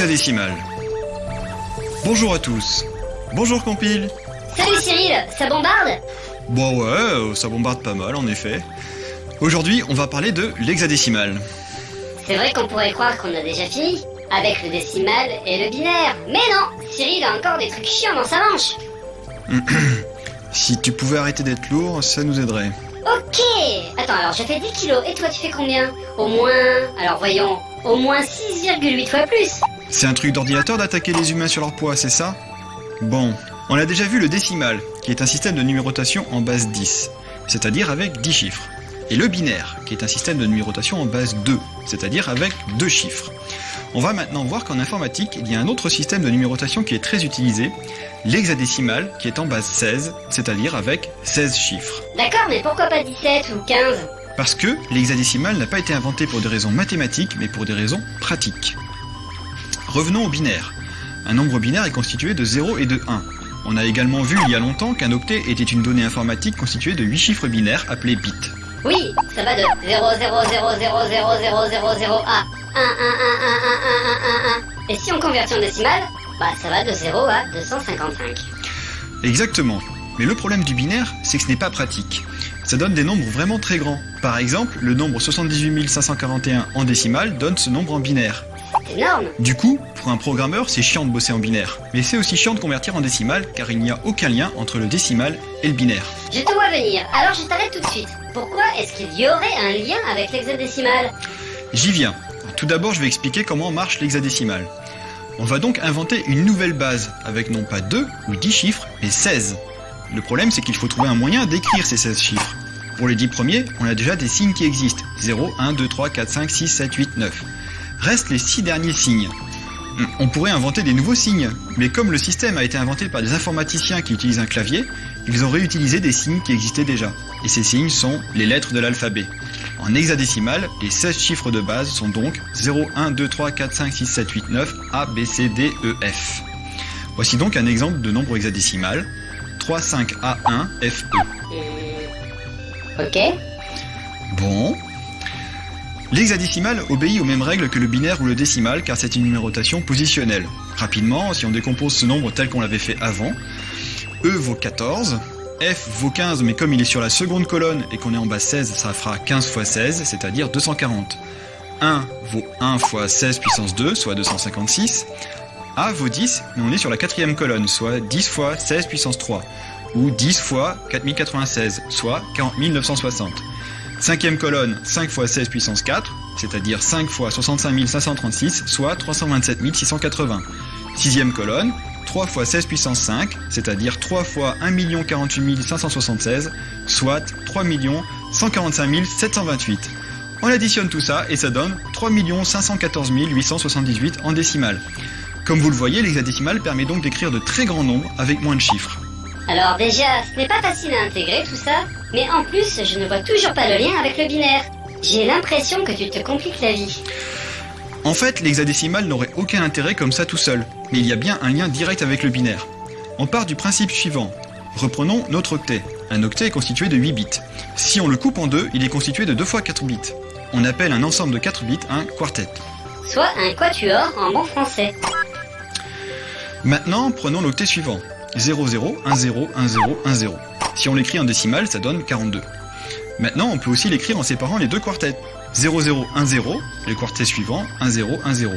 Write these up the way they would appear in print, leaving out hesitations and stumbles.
L'hexadécimal. Bonjour à tous. Bonjour Compile. Salut Cyril, ça bombarde? Bon ouais, ça bombarde pas mal en effet. Aujourd'hui, on va parler de l'hexadécimal. C'est vrai qu'on pourrait croire qu'on a déjà fini, avec le décimal et le binaire. Mais non, Cyril a encore des trucs chiants dans sa manche. Si tu pouvais arrêter d'être lourd, ça nous aiderait. Ok. Attends, alors j'ai fait 10 kilos, et toi tu fais combien? Au moins... Alors voyons, au moins 6,8 fois plus. C'est un truc d'ordinateur d'attaquer les humains sur leur poids, c'est ça? Bon, on a déjà vu le décimal, qui est un système de numérotation en base 10, c'est-à-dire avec 10 chiffres. Et le binaire, qui est un système de numérotation en base 2, c'est-à-dire avec 2 chiffres. On va maintenant voir qu'en informatique, il y a un autre système de numérotation qui est très utilisé, l'hexadécimal, qui est en base 16, c'est-à-dire avec 16 chiffres. D'accord, mais pourquoi pas 17 ou 15? Parce que l'hexadécimal n'a pas été inventé pour des raisons mathématiques, mais pour des raisons pratiques. Revenons au binaire. Un nombre binaire est constitué de 0 et de 1. On a également vu il y a longtemps qu'un octet était une donnée informatique constituée de 8 chiffres binaires appelés bits. Oui, ça va de 0, 0, 0, 0, 0, 0, 0, 0 à 1, 1, 1, 1, 1, 1, 1, 1. Et si on convertit en décimale, bah ça va de 0 à 255. Exactement. Mais le problème du binaire, c'est que ce n'est pas pratique. Ça donne des nombres vraiment très grands. Par exemple, le nombre 78 541 en décimale donne ce nombre en binaire. C'est énorme. Du coup, pour un programmeur, c'est chiant de bosser en binaire. Mais c'est aussi chiant de convertir en décimale, car il n'y a aucun lien entre le décimal et le binaire. Je te vois venir, alors je t'arrête tout de suite. Pourquoi est-ce qu'il y aurait un lien avec l'hexadécimal? J'y viens. Tout d'abord, je vais expliquer comment marche l'hexadécimal. On va donc inventer une nouvelle base, avec non pas 2 ou 10 chiffres, mais 16. Le problème, c'est qu'il faut trouver un moyen d'écrire ces 16 chiffres. Pour les 10 premiers, on a déjà des signes qui existent. 0, 1, 2, 3, 4, 5, 6, 7, 8, 9. Restent les 6 derniers signes. On pourrait inventer des nouveaux signes, mais comme le système a été inventé par des informaticiens qui utilisent un clavier, ils ont réutilisé des signes qui existaient déjà. Et ces signes sont les lettres de l'alphabet. En hexadécimal, les 16 chiffres de base sont donc 0, 1, 2, 3, 4, 5, 6, 7, 8, 9, A, B, C, D, E, F. Voici donc un exemple de nombre hexadécimal. 3, 5, A, 1, F, E. Ok. Bon. L'hexadécimal obéit aux mêmes règles que le binaire ou le décimal car c'est une numérotation positionnelle. Rapidement, si on décompose ce nombre tel qu'on l'avait fait avant, E vaut 14, F vaut 15 mais comme il est sur la seconde colonne et qu'on est en base 16, ça fera 15 fois 16, c'est-à-dire 240. 1 vaut 1 fois 16 puissance 2, soit 256. A vaut 10, mais on est sur la quatrième colonne, soit 10 fois 16 puissance 3, ou 10 fois 4096, soit 40 960. Cinquième colonne, 5 fois 16 puissance 4, c'est-à-dire 5 fois 65 536, soit 327 680. Sixième colonne, 3 fois 16 puissance 5, c'est-à-dire 3 fois 1 048 576, soit 3 145 728. On additionne tout ça et ça donne 3 514 878 en décimale. Comme vous le voyez, l'hexadécimal permet donc d'écrire de très grands nombres avec moins de chiffres. Alors déjà, ce n'est pas facile à intégrer tout ça, mais en plus, je ne vois toujours pas le lien avec le binaire. J'ai l'impression que tu te compliques la vie. En fait, l'hexadécimal n'aurait aucun intérêt comme ça tout seul, mais il y a bien un lien direct avec le binaire. On part du principe suivant. Reprenons notre octet. Un octet est constitué de 8 bits. Si on le coupe en deux, il est constitué de 2 fois 4 bits. On appelle un ensemble de 4 bits un quartet. Soit un quatuor en bon français. Maintenant, prenons l'octet suivant. 0, 0, 1, 0, 1, 0, 1, 0. Si on l'écrit en décimale, ça donne 42. Maintenant, on peut aussi l'écrire en séparant les deux quartets. 0, 0, 1, 0, le quartet suivant, 1, 0, 1, 0.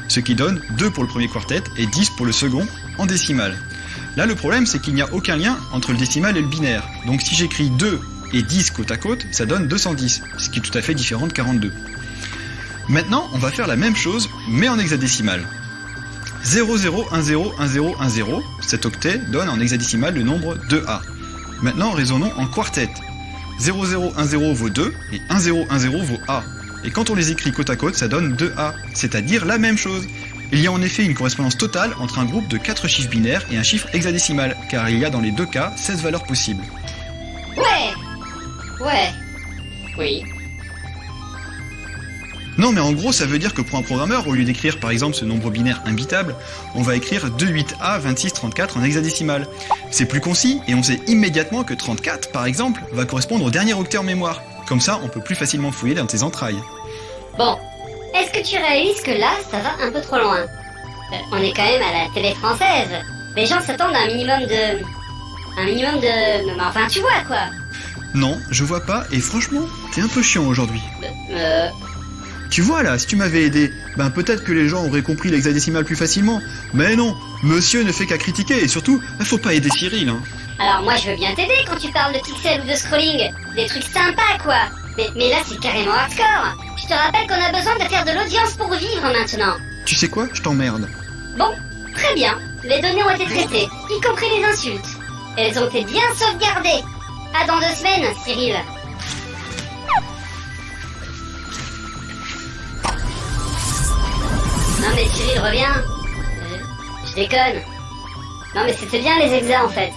Ce qui donne 2 pour le premier quartet et 10 pour le second en décimale. Là, le problème, c'est qu'il n'y a aucun lien entre le décimal et le binaire. Donc si j'écris 2 et 10 côte à côte, ça donne 210, ce qui est tout à fait différent de 42. Maintenant, on va faire la même chose, mais en hexadécimal. 0, 0, 1, 0, 1, 0, 1, 0, cet octet donne en hexadécimal le nombre 2A. Maintenant, raisonnons en quartet. 0, 0, 1, 0 vaut 2 et 1, 0, 1, 0 vaut A. Et quand on les écrit côte à côte, ça donne 2A, c'est-à-dire la même chose. Il y a en effet une correspondance totale entre un groupe de 4 chiffres binaires et un chiffre hexadécimal, car il y a dans les deux cas 16 valeurs possibles. Ouais. Oui. Non mais en gros ça veut dire que pour un programmeur, au lieu d'écrire par exemple ce nombre binaire imbitable, on va écrire 28A 2634 en hexadécimal. C'est plus concis et on sait immédiatement que 34 par exemple va correspondre au dernier octet en mémoire. Comme ça on peut plus facilement fouiller dans tes entrailles. Bon, est-ce que tu réalises que là ça va un peu trop loin? On est quand même à la télé française. Les gens s'attendent à un minimum de... Enfin, tu vois, quoi. Non, je vois pas, et franchement, t'es un peu chiant aujourd'hui. Tu vois là, si tu m'avais aidé, ben peut-être que les gens auraient compris l'hexadécimal plus facilement. Mais non, monsieur ne fait qu'à critiquer, et surtout, faut pas aider Cyril, hein. Alors moi, je veux bien t'aider quand tu parles de pixels ou de scrolling. Des trucs sympas, quoi. Mais là, c'est carrément hardcore. Je te rappelle qu'on a besoin de faire de l'audience pour vivre maintenant. Tu sais quoi, je t'emmerde. Bon, très bien. Les données ont été traitées, y compris les insultes. Elles ont été bien sauvegardées. À dans 2 semaines, Cyril. Non mais Cyril, reviens. Je déconne. Non mais c'était bien les exas en fait.